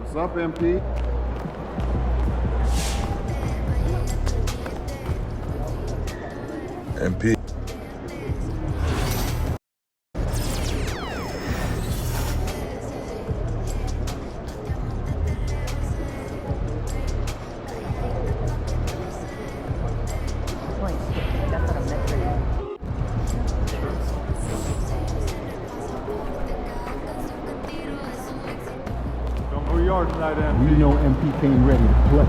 What's up, MP? MP. Don't go yard tonight, MP. We know MP came ready to play.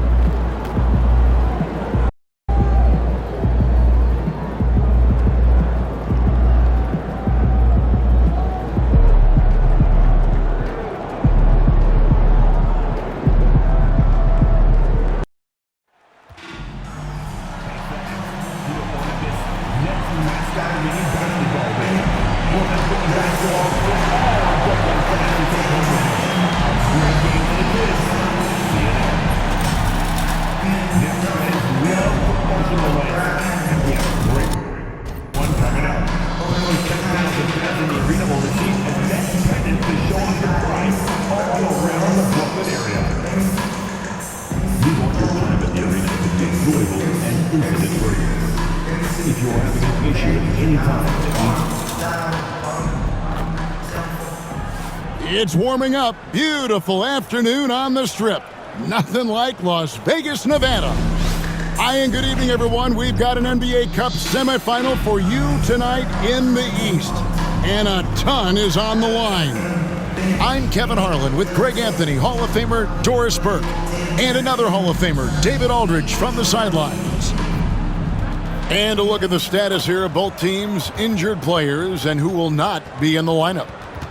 If you're having an issue at any time, it's warming up. Beautiful afternoon on the Strip. Nothing like Las Vegas, Nevada. Hi and good evening, everyone. We've got an NBA Cup semifinal for you tonight in the East. And a ton is on the line. I'm Kevin Harlan with Greg Anthony, Hall of Famer Doris Burke, and another Hall of Famer, David Aldridge, from the sidelines. And a look at the status here of both teams' injured players and who will not be in the lineup.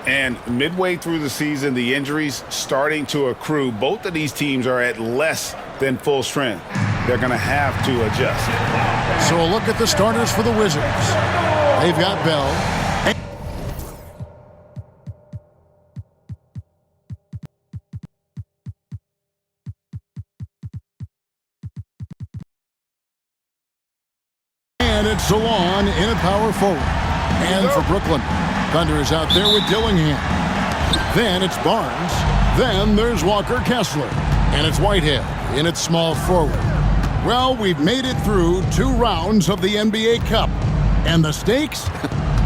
And midway through the season, the injuries starting to accrue. Both of these teams are at less than full strength. They're going to have to adjust. So a look at the starters for the Wizards. They've got Bell. And it's Salon in a power forward. And for Brooklyn, Thunder is out there with Dillingham. Then it's Barnes. Then there's Walker Kessler. And it's Whitehead in its small forward. Well, we've made it through 2 rounds of the NBA Cup. And the stakes?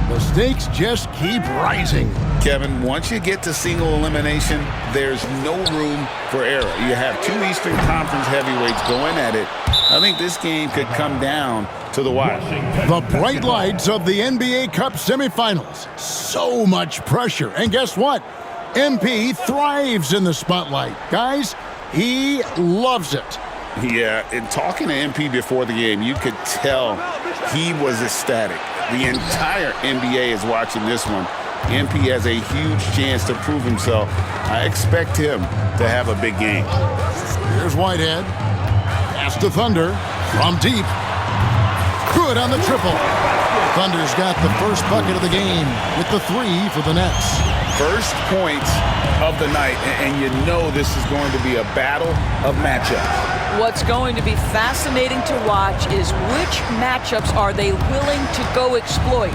The stakes just keep rising. Kevin, once you get to single elimination, there's no room for error. You have 2 Eastern Conference heavyweights going at it. I think this game could come down to the wire. The bright lights of the NBA Cup semifinals. So much pressure. And guess what? MP thrives in the spotlight. Guys, he loves it. Yeah, in talking to MP before the game, you could tell he was ecstatic. The entire NBA is watching this one. MP has a huge chance to prove himself. I expect him to have a big game. Here's Whitehead. Pass to Thunder from deep. Good on the triple. Thunder's got the first bucket of the game with the 3 for the Nets. First points of the night, and you know this is going to be a battle of matchups. What's going to be fascinating to watch is which matchups are they willing to go exploit.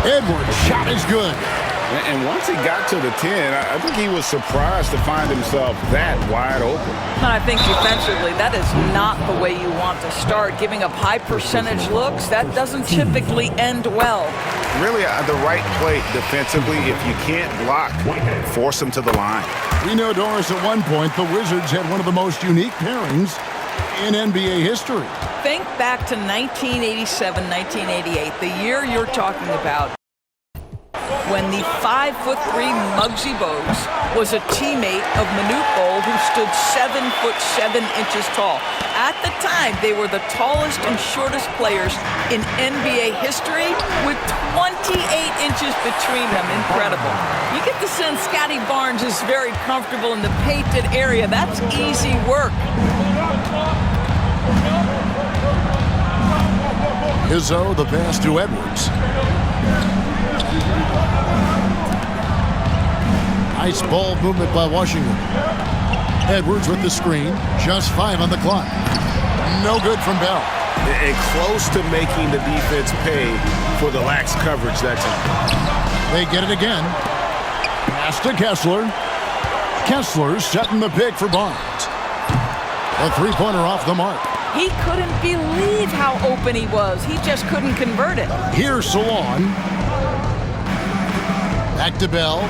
Edwards' shot is good. And once he got to the 10, I think he was surprised to find himself that wide open. And I think defensively, that is not the way you want to start. Giving up high percentage looks, that doesn't typically end well. Really, the right play defensively. If you can't block, force them to the line. We know, Doris, at one point, the Wizards had one of the most unique pairings in NBA history. Think back to 1987, 1988, the year you're talking about, when the 5'3" Muggsy Bogues was a teammate of Manute Bol, who stood 7'7" tall. At the time, they were the tallest and shortest players in NBA history, with 28 inches between them. Incredible. You get the sense Scotty Barnes is very comfortable in the painted area. That's easy work. Izzo, the pass to Edwards. Nice ball movement by Washington. Edwards with the screen. Just 5 on the clock. No good from Bell. And close to making the defense pay for the lax coverage that time. They get it again. Pass to Kessler. Kessler setting the pick for Barnes. A three-pointer off the mark. He couldn't believe how open he was. He just couldn't convert it. Here's Salon. Back to Bell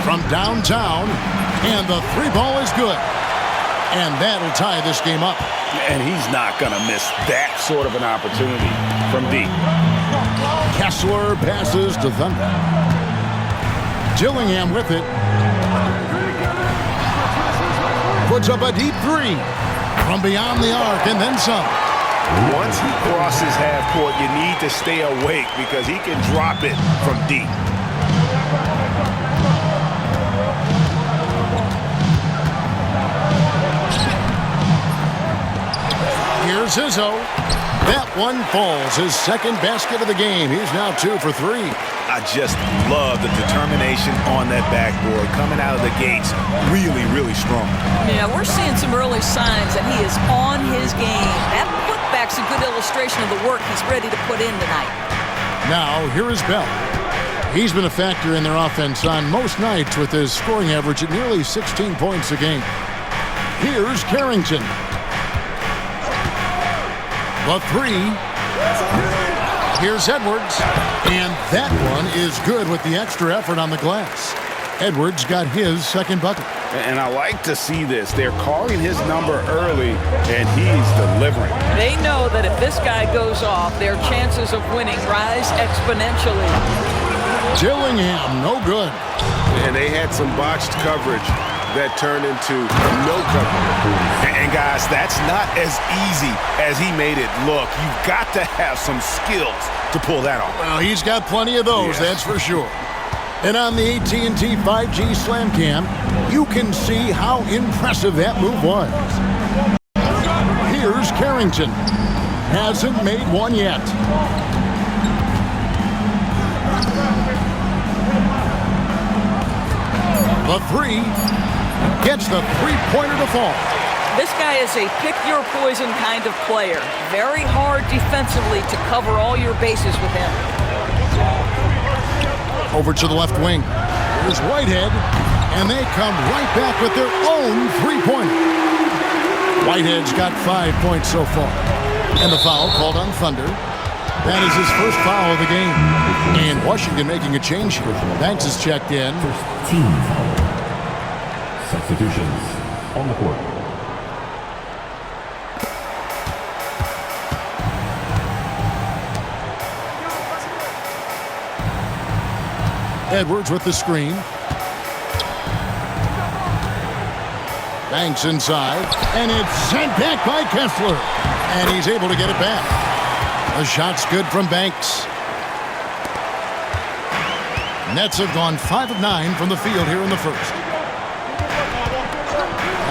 from downtown. And the three ball is good. And that'll tie this game up. And he's not going to miss that sort of an opportunity from deep. Kessler passes to Thunder. Gillingham with it. Puts up a deep three from beyond the arc and then some. Once he crosses half court, you need to stay awake because he can drop it from deep. Here's Izzo. That one falls. His second basket of the game. He's now 2 for 3. I just love the determination on that backboard. Coming out of the gates really, really strong. Yeah, we're seeing some early signs that he is on his game. That putback's a good illustration of the work he's ready to put in tonight. Now, here is Bell. He's been a factor in their offense on most nights with his scoring average at nearly 16 points a game. Here's Carrington. The three. Here's Edwards. And that one is good with the extra effort on the glass. Edwards got his second bucket. And I like to see this. They're calling his number early, and he's delivering. They know that if this guy goes off, their chances of winning rise exponentially. Gillingham, no good. And they had some botched coverage that turned into no coverage. And guys, that's not as easy as he made it look. You've got to have some skills to pull that off. Well, he's got plenty of those, that's for sure. And on the AT&T 5G Slam Cam, you can see how impressive that move was. Here's Carrington. Hasn't made one yet. The three. Gets the three-pointer to fall. This guy is a pick-your-poison kind of player. Very hard defensively to cover all your bases with him. Over to the left wing. Here's Whitehead, and they come right back with their own three-pointer. Whitehead's got 5 points so far. And the foul called on Thunder. That is his first foul of the game. And Washington making a change here. Banks is checked in. First team foul. Substitutions on the court. Edwards with the screen. Banks inside, and it's sent back by Kessler. And he's able to get it back. The shot's good from Banks. Nets have gone 5 of 9 from the field here in the first.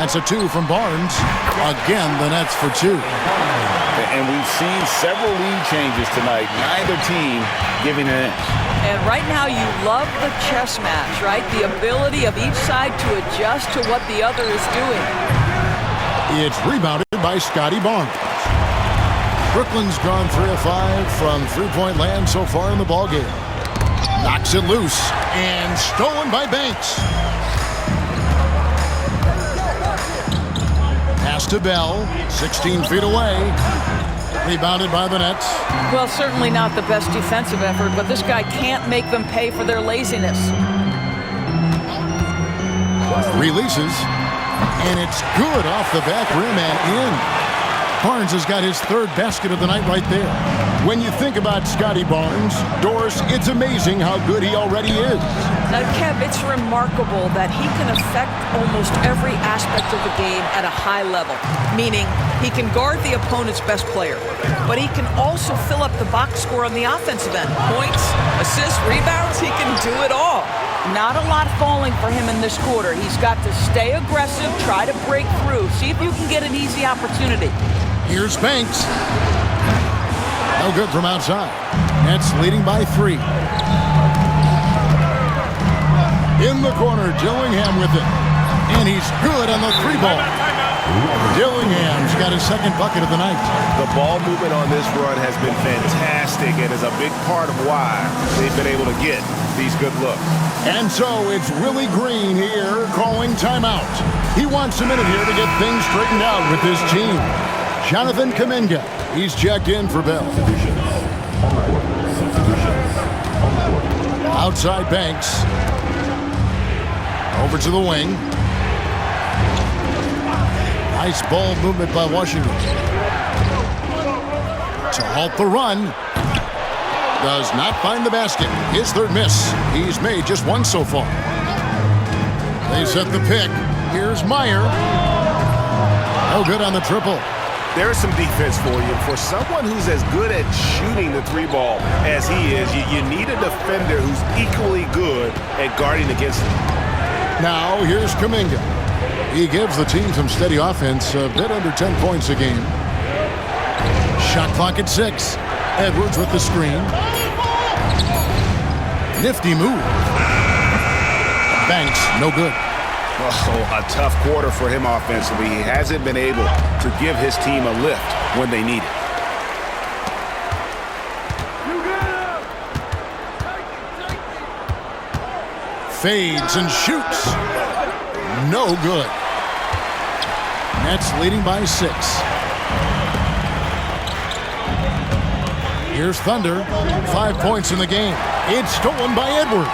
That's a 2 from Barnes. Again, the Nets for 2. And we've seen several lead changes tonight. Neither team giving an inch. And right now you love the chess match, right? The ability of each side to adjust to what the other is doing. It's rebounded by Scotty Barnes. Brooklyn's gone 3 of 5 from three-point land so far in the ballgame. Knocks it loose and stolen by Banks. Pass to Bell, 16 feet away. Rebounded by the Nets. Well, certainly not the best defensive effort, but this guy can't make them pay for their laziness. Releases, and it's good off the back rim and in. Barnes has got his third basket of the night right there. When you think about Scotty Barnes, Doris, it's amazing how good he already is. Now, Kev, it's remarkable that he can affect almost every aspect of the game at a high level, meaning he can guard the opponent's best player, but he can also fill up the box score on the offensive end. Points, assists, rebounds, he can do it all. Not a lot falling for him in this quarter. He's got to stay aggressive, try to break through, see if you can get an easy opportunity. Here's Banks. No good from outside. Nets leading by 3. In the corner, Gillingham with it. And he's good on the 3 ball. Dillingham's got his second bucket of the night. The ball movement on this run has been fantastic and is a big part of why they've been able to get these good looks. And so it's Willie Green here calling timeout. He wants a minute here to get things straightened out with his team. Jonathan Kuminga, he's checked in for Bell. Outside Banks. Over to the wing. Nice ball movement by Washington. To halt the run. Does not find the basket. His third miss. He's made just one so far. They set the pick. Here's Meyer. No good on the triple. There's some defense for you. For someone who's as good at shooting the three ball as he is, you need a defender who's equally good at guarding against him. Now here's Kuminga. He gives the team some steady offense, a bit under 10 points a game. Shot clock at 6. Edwards with the screen. Nifty move. Banks, no good. Oh, a tough quarter for him offensively. He hasn't been able to give his team a lift when they need it. Fades and shoots. No good. Nets leading by 6. Here's Thunder. 5 points in the game. It's stolen by Edwards.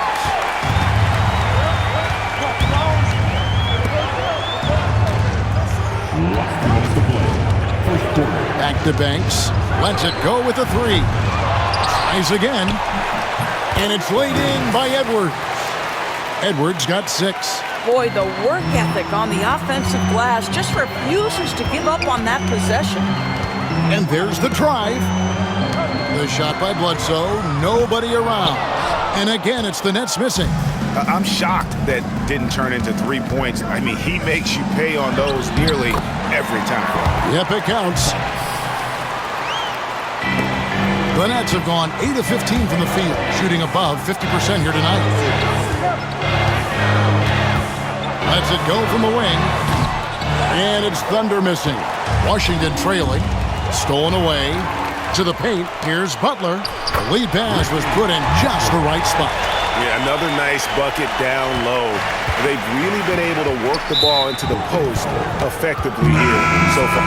Back to Banks. Lets it go with a 3. Tries again. And it's laid in by Edwards. Edwards got 6. Boy, the work ethic on the offensive glass just refuses to give up on that possession. And there's the drive. The shot by Bledsoe. Nobody around. And again, it's the Nets missing. I'm shocked that didn't turn into 3 points. I mean, he makes you pay on those nearly every time. Yep, it counts. The Nets have gone 8 of 15 from the field, shooting above 50% here tonight. Lets it go from the wing. And it's Thunder missing. Washington trailing. Stolen away. To the paint. Here's Butler. The lead pass was put in just the right spot. Yeah, another nice bucket down low. They've really been able to work the ball into the post effectively here so far.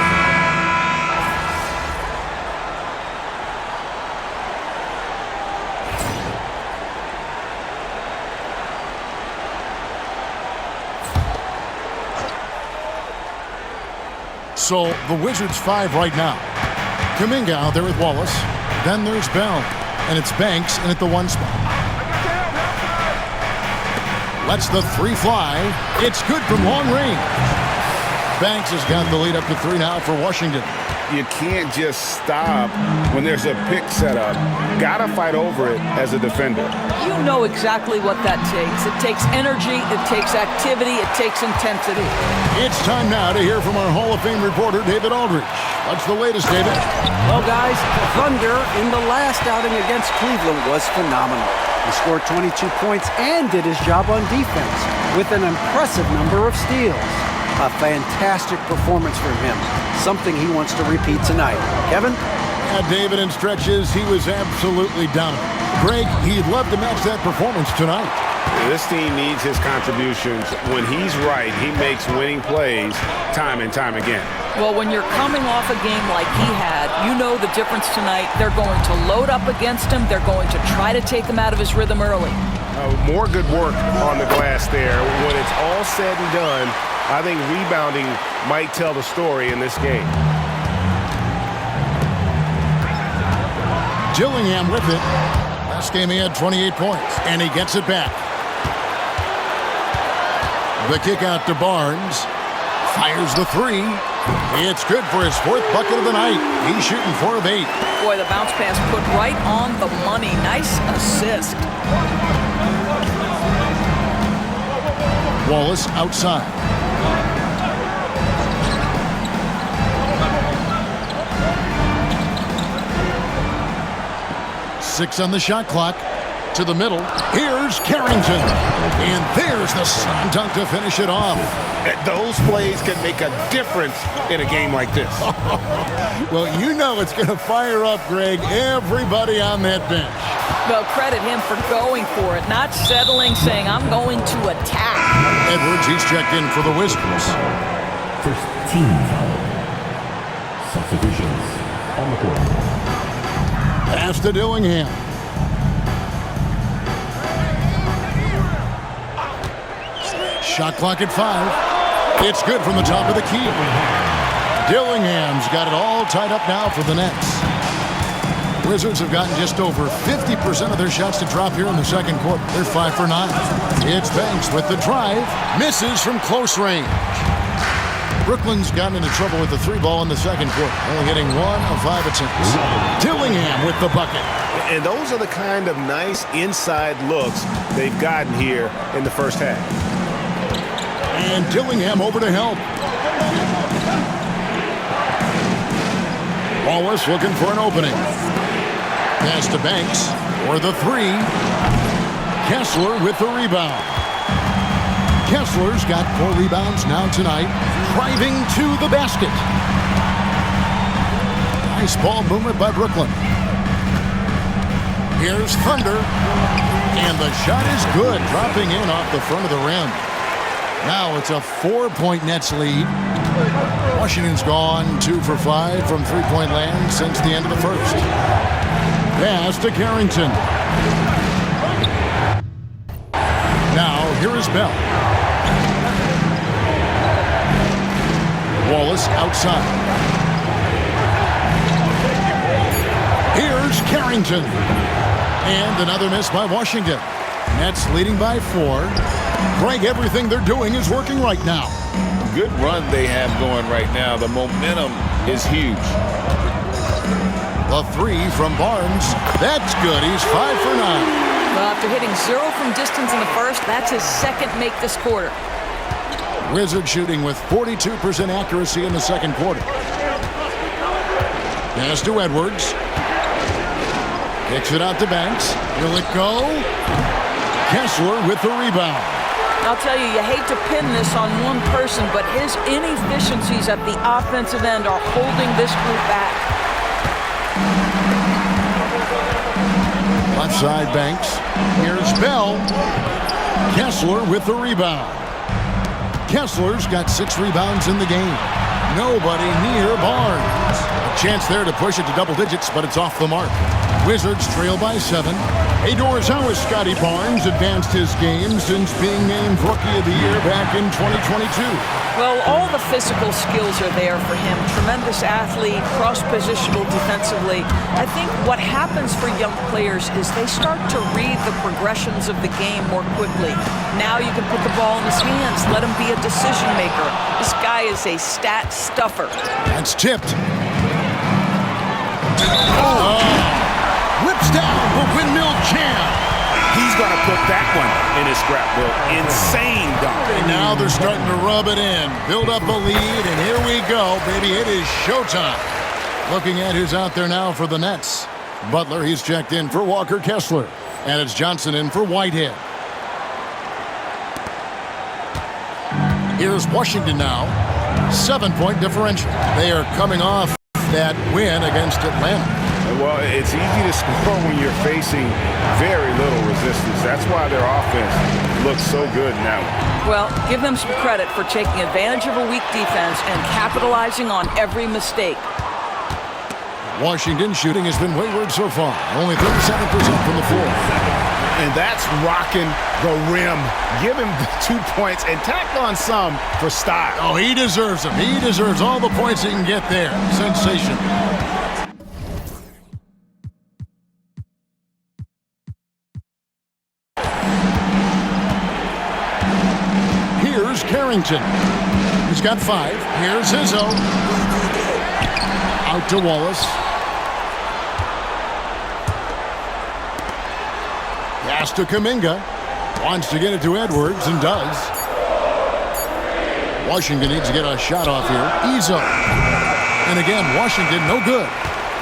So the Wizards 5 right now. Kuminga out there with Wallace. Then there's Bell. And it's Banks in at the 1 spot. Lets the 3 fly. It's good from long range. Banks has got the lead up to 3 now for Washington. You can't just stop when there's a pick set up. Gotta fight over it as a defender. You know exactly what that takes. It takes energy, it takes activity, it takes intensity. It's time now to hear from our Hall of Fame reporter, David Aldridge. What's the latest, David? Well, guys, the Thunder in the last outing against Cleveland was phenomenal. He scored 22 points and did his job on defense with an impressive number of steals. A fantastic performance from him. Something he wants to repeat tonight. Kevin? Yeah, David, in stretches, he was absolutely dominant. Greg, he'd love to match that performance tonight. This team needs his contributions. When he's right, he makes winning plays time and time again. Well, when you're coming off a game like he had, you know the difference tonight. They're going to load up against him. They're going to try to take him out of his rhythm early. More good work on the glass there. When it's all said and done, I think rebounding might tell the story in this game. Dillingham with it. Last game he had 28 points, and he gets it back. The kick out to Barnes. Fires the 3. It's good for his 4th bucket of the night. He's shooting 4 of 8. Boy, the bounce pass put right on the money. Nice assist. Wallace outside. Six on the shot clock. to the middle. Here's Carrington. And there's the slam dunk to finish it off. Those plays can make a difference in a game like this. Well, you know it's going to fire up, Greg, everybody on that bench. Well, credit him for going for it, not settling, saying, I'm going to attack. Edwards, he's checked in for the Wizards. First team foul. Substitutions on the court. Pass to Dillingham. Shot clock at 5. It's good from the top of the key. Dillingham's got it all tied up now for the Nets. Wizards have gotten just over 50% of their shots to drop here in the second quarter. They're 5 for 9. It's Banks with the drive. Misses from close range. Brooklyn's gotten into trouble with the 3-ball in the second quarter, only hitting 1 of 5 attempts. Dillingham with the bucket. And those are the kind of nice inside looks they've gotten here in the first half. And Dillingham over to help. Wallace looking for an opening. Pass to Banks for the 3. Kessler with the rebound. Kessler's got 4 rebounds now tonight, driving to the basket. Nice ball movement by Brooklyn. Here's Thunder, and the shot is good, dropping in off the front of the rim. Now it's a 4-point Nets lead. Washington's gone 2 for 5 from three-point land since the end of the first. Pass to Carrington. Now here is Bell. Wallace outside. Here's Carrington. And another miss by Washington. Nets leading by 4. Greg, everything they're doing is working right now. Good run they have going right now. The momentum is huge. The 3 from Barnes. That's good. He's 5 for 9. Well, after hitting 0 from distance in the first, that's his second make this quarter. Wizards shooting with 42% accuracy in the second quarter. Pass to Edwards. Kicks it out to Banks. Will it go? Kessler with the rebound. I'll tell you, you hate to pin this on one person, but his inefficiencies at the offensive end are holding this group back. Left side Banks. Here's Bell. Kessler with the rebound. Kessler's got 6 rebounds in the game. Nobody near Barnes. A chance there to push it to double digits, but it's off the mark. Wizards trail by 7. Hey, Doris, how has Scotty Barnes advanced his game since being named Rookie of the Year back in 2022? Well, all the physical skills are there for him. Tremendous athlete, cross-positional defensively. I think what happens for young players is they start to read the progressions of the game more quickly. Now you can put the ball in his hands, let him be a decision maker. This guy is a stat stuffer. That's tipped. Whips down the windmill jam. He's going to put that one in his scrapbook. Insane dunk. And now they're starting to rub it in. Build up a lead, and here we go, baby. It is showtime. Looking at who's out there now for the Nets. Butler, he's checked in for Walker Kessler. And it's Johnson in for Whitehead. Here's Washington now. 7-point differential. They are coming off that win against Atlanta. Well, it's easy to score when you're facing very little resistance. That's why their offense looks so good now. Well, give them some credit for taking advantage of a weak defense and capitalizing on every mistake. Washington shooting has been wayward so far. Only 37% from the floor. And that's rocking the rim. Give him the 2 points and tack on some for style. Oh, he deserves them. He deserves all the points he can get there. Sensational. Here's Carrington. He's got 5. Here's Izzo. Out to Wallace. Pass to Kuminga. Wants to get it to Edwards and does. Washington needs to get a shot off here. Izzo. And again, Washington no good.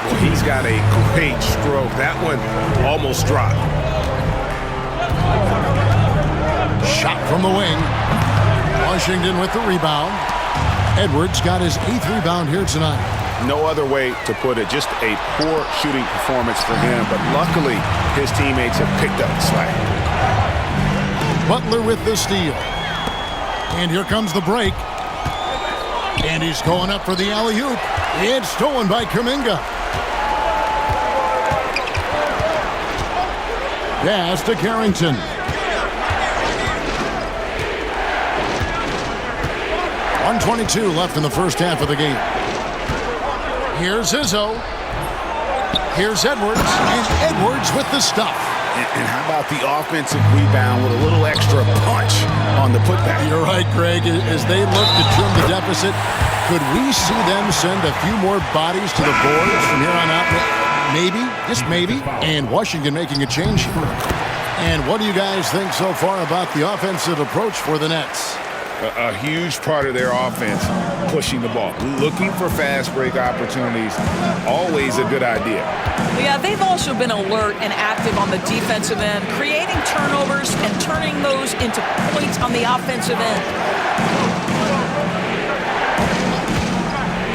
Well, he's got a great stroke. That one almost dropped. from the wing. Washington with the rebound. Edwards got his 8th rebound here tonight. No other way to put it. Just a poor shooting performance for him, but luckily his teammates have picked up the slack. Butler with the steal. And here comes the break. And he's going up for the alley-oop. It's stolen by Kuminga. Pass to Carrington. .122 left in the first half of the game. Here's Izzo. Here's Edwards. And Edwards with the stuff. And how about the offensive rebound with a little extra punch on the putback? You're right, Greg. As they look to trim the deficit, could we see them send a few more bodies to the boards from here on out? Maybe, just maybe. And Washington making a change here. And what do you guys think so far about the offensive approach for the Nets? A huge part of their offense, pushing the ball, looking for fast break opportunities, always a good idea. Yeah, they've also been alert and active on the defensive end, creating turnovers and turning those into points on the offensive end.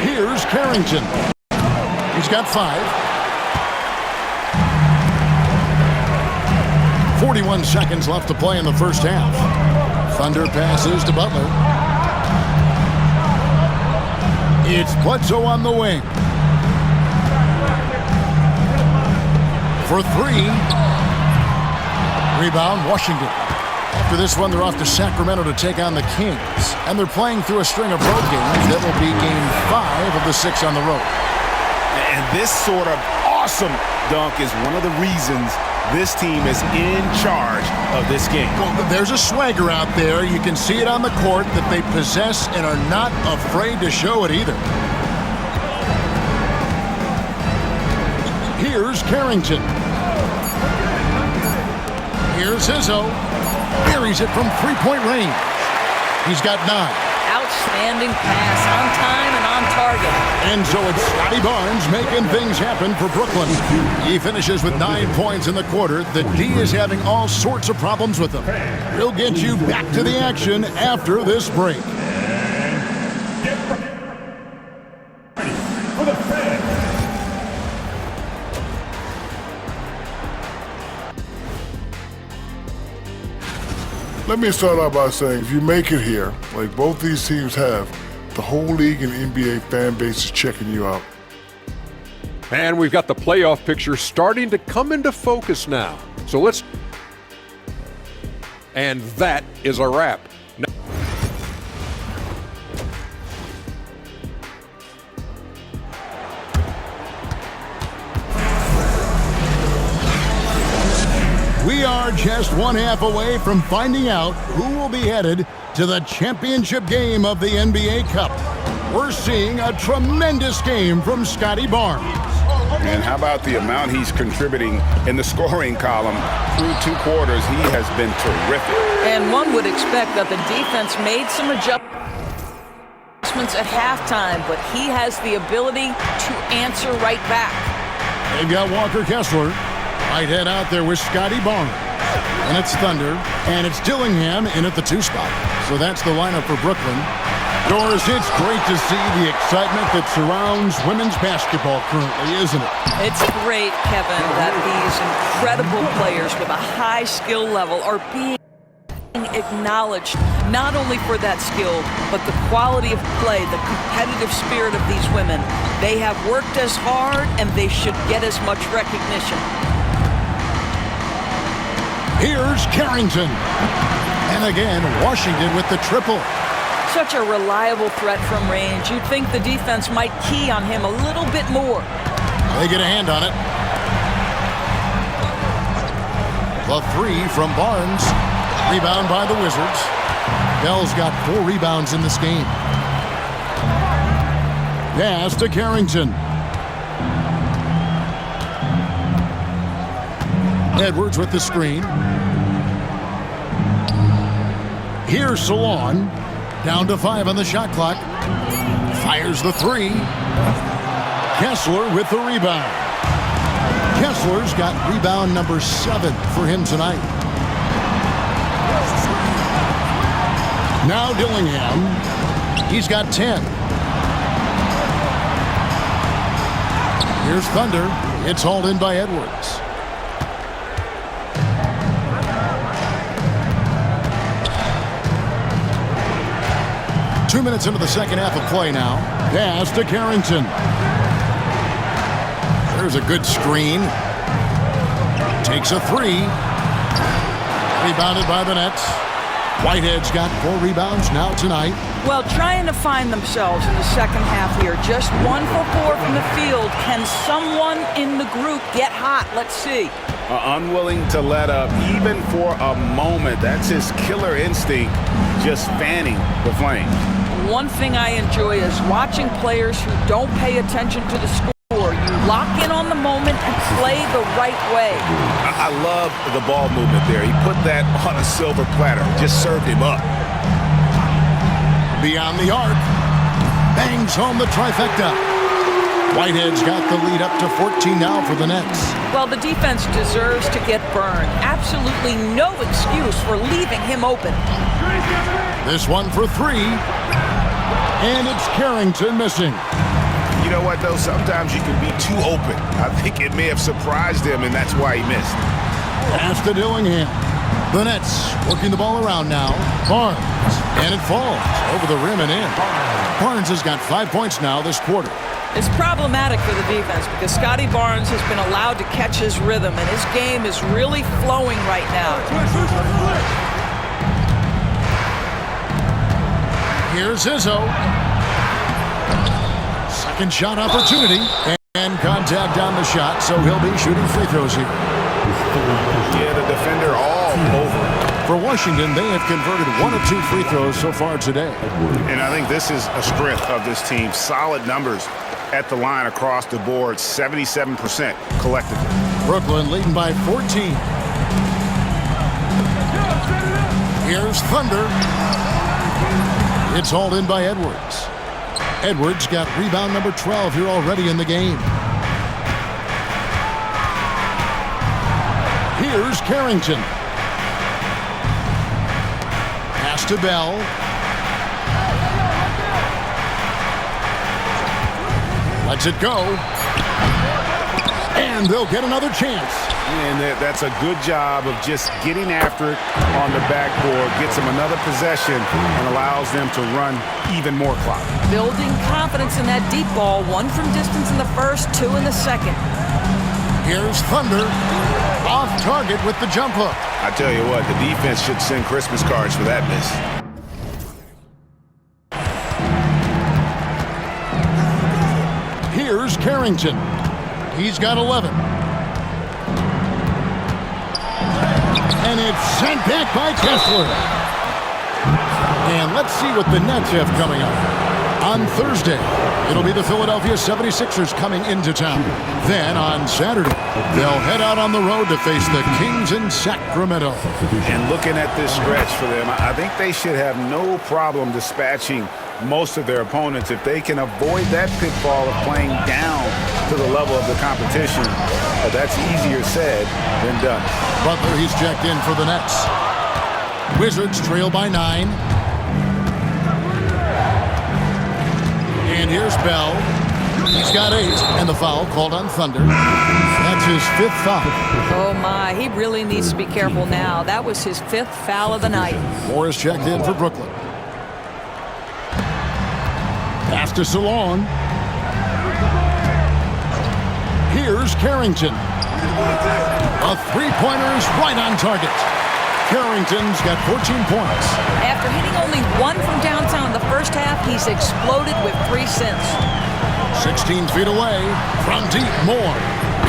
Here's Carrington. He's got 5. 41 seconds left to play in the first half. Thunder passes to Butler. It's Bledsoe on the wing. For 3. Rebound, Washington. After this one, they're off to Sacramento to take on the Kings. And they're playing through a string of road games. That will be game 5 of the 6 on the road. And this sort of awesome dunk is one of the reasons this team is in charge of this game. Well, there's a swagger out there. You can see it on the court that they possess and are not afraid to show it either. Here's Carrington. Here's Izzo. Buries it from 3-point range. He's got 9. Outstanding pass, on time and on target. And so it's Scotty Barnes making things happen for Brooklyn. He finishes with 9 points in the quarter. The D is having all sorts of problems with them. We'll get you back to the action after this break. Let me start out by saying, if you make it here, like both these teams have, the whole league and NBA fan base is checking you out. And we've got the playoff picture starting to come into focus now. So let's... And that is a wrap. We are just 1 half away from finding out who will be headed to the championship game of the NBA Cup. We're seeing a tremendous game from Scotty Barnes. And how about the amount he's contributing in the scoring column? Through 2 quarters, he has been terrific. And one would expect that the defense made some adjustments at halftime, but he has the ability to answer right back. They've got Walker Kessler. Might head out there with Scotty Barnes. And it's Thunder, and it's Dillingham in at the 2 spot. So that's the lineup for Brooklyn. Doris, it's great to see the excitement that surrounds women's basketball currently, isn't it? It's great, Kevin, that these incredible players with a high skill level are being acknowledged, not only for that skill, but the quality of play, the competitive spirit of these women. They have worked as hard, and they should get as much recognition. Here's Carrington. And again, Washington with the triple. Such a reliable threat from range. You'd think the defense might key on him a little bit more. They get a hand on it. The 3 from Barnes. Rebound by the Wizards. Bell's got 4 rebounds in this game. Pass to Carrington. Edwards with the screen. Here's Salon. Down to 5 on the shot clock. Fires the 3. Kessler with the rebound. Kessler's got rebound number 7 for him tonight. Now Dillingham. He's got 10. Here's Thunder. It's hauled in by Edwards. Two minutes into the second half of play now. Pass to Carrington. There's a good screen. Takes a three. Rebounded by the Nets. Whitehead's got 4 rebounds now tonight. Well, trying to find themselves in the second half here. Just 1 for 4 from the field. Can someone in the group get hot? Let's see. Unwilling to let up even for a moment. That's his killer instinct, just fanning the flames. One thing I enjoy is watching players who don't pay attention to the score. You lock in on the moment and play the right way. I love the ball movement there. He put that on a silver platter, just served him up. Beyond the arc. Bangs home the trifecta. Whitehead's got the lead up to 14 now for the Nets. Well, the defense deserves to get burned. Absolutely no excuse for leaving him open. This one for 3. And it's Carrington missing. You know what, though? Sometimes you can be too open. I think it may have surprised him, and that's why he missed. Pass to Dillingham. The Nets working the ball around now. Barnes. And it falls over the rim and in. Barnes has got 5 points now this quarter. It's problematic for the defense because Scotty Barnes has been allowed to catch his rhythm, and his game is really flowing right now. Here's Izzo. Second shot opportunity. And contact on the shot, so he'll be shooting free throws here. Yeah, the defender all over. For Washington, they have converted 1 of 2 free throws so far today. And I think this is a strength of this team. Solid numbers at the line across the board, 77% collectively. Brooklyn leading by 14. Here's Thunder. It's hauled in by Edwards. Edwards got rebound number 12 here already in the game. Here's Carrington. Pass to Bell. Lets it go. And they'll get another chance. And that's a good job of just getting after it on the backboard, gets them another possession, and allows them to run even more clock. Building confidence in that deep ball. 1 from distance in the first, 2 in the second. Here's Thunder. Off target with the jump hook. I tell you what, the defense should send Christmas cards for that miss. Here's Carrington. He's got 11. And it's sent back by Kessler. And let's see what the Nets have coming up. On Thursday, it'll be the Philadelphia 76ers coming into town. Then on Saturday, they'll head out on the road to face the Kings in Sacramento. And looking at this stretch for them, I think they should have no problem dispatching most of their opponents if they can avoid that pitfall of playing down to the level of the competition. That's easier said than done. Butler, he's checked in for the Nets. Wizards trail by 9. And here's Bell. He's got 8, and the foul called on Thunder. That's his 5th foul. Oh, my. He really needs to be careful now. That was his 5th foul of the night. Morris checked in for Brooklyn. Pass to Salon. Here's Carrington. A three-pointer is right on target. Carrington's got 14 points. After hitting only 1 from downtown in the first half, he's exploded with 3 since. 16 feet away from deep, Moore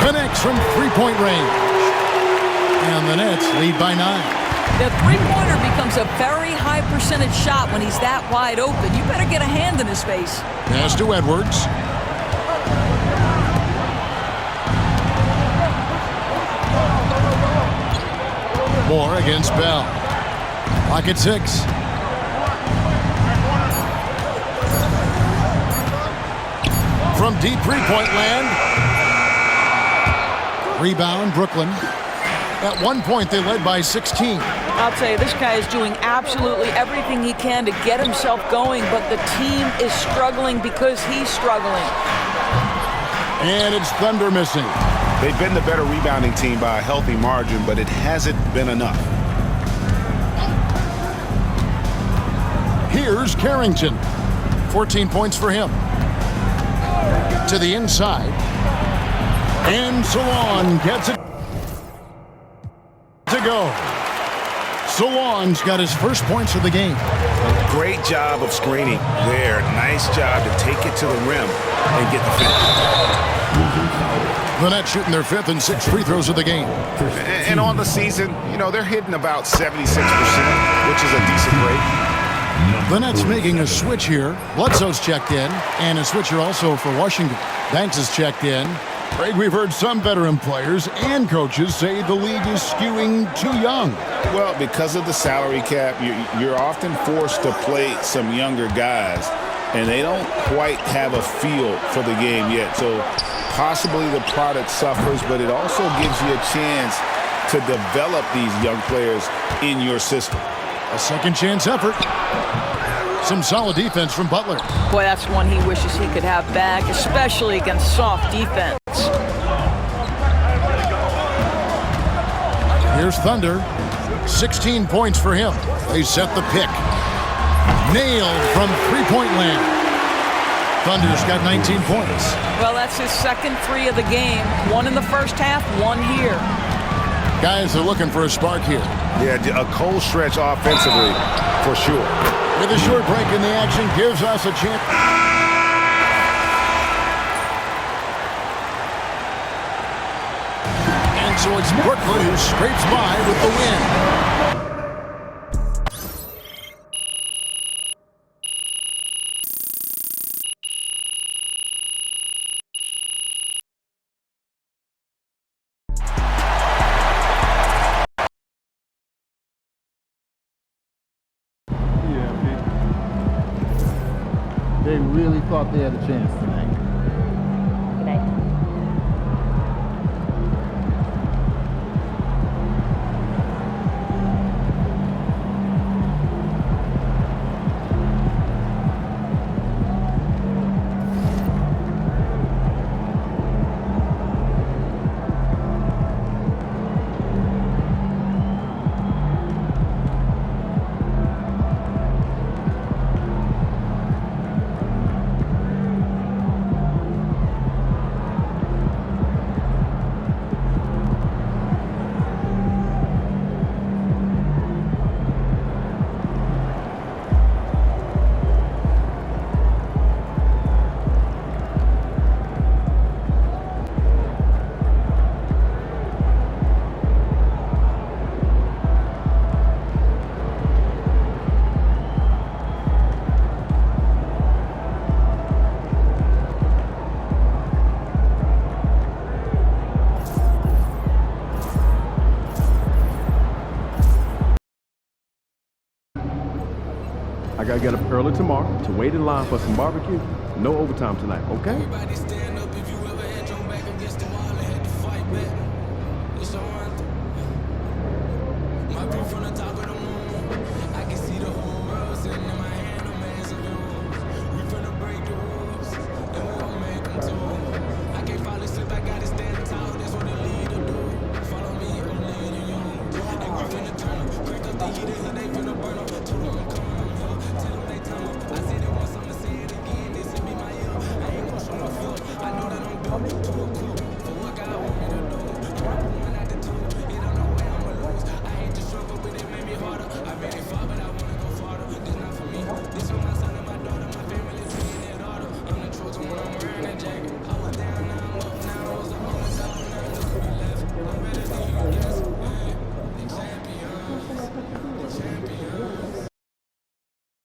connects from three-point range. And the Nets lead by 9. The three-pointer becomes a very high percentage shot when he's that wide open. You better get a hand in his face. Pass to Edwards. Moore against Bell. Clock at 6. From deep three-point land. Rebound, Brooklyn. At one point, they led by 16. I'll tell you, this guy is doing absolutely everything he can to get himself going, but the team is struggling because he's struggling. And it's Thunder missing. They've been the better rebounding team by a healthy margin, but it hasn't been enough. Here's Carrington. 14 points for him. To the inside. And Salon gets it to go. Salon's got his first points of the game. Great job of screening there. Nice job to take it to the rim and get the finish. The Nets shooting their 5th and 6th free throws of the game. And on the season, you know, they're hitting about 76%, which is a decent rate. The Nets making a switch here. Bledsoe's checked in, and a switcher also for Washington. Banks has checked in. Craig, we've heard some veteran players and coaches say the league is skewing too young. Well, because of the salary cap, you're often forced to play some younger guys, and they don't quite have a feel for the game yet. So possibly the product suffers, but it also gives you a chance to develop these young players in your system. A second chance effort. Some solid defense from Butler. Boy, that's one he wishes he could have back, especially against soft defense. Here's Thunder. 16 points for him. They set the pick. Nailed from three-point land. Thunder's got 19 points. Well, that's his second three of the game. One in the first half, one here. Guys are looking for a spark here. Yeah, a cold stretch offensively, for sure. With a short break in the action, gives us a chance. And so it's Brooklyn who scrapes by with the win. They really thought they had a chance tonight. Good night. I gotta get up early tomorrow to wait in line for some barbecue. No overtime tonight, okay?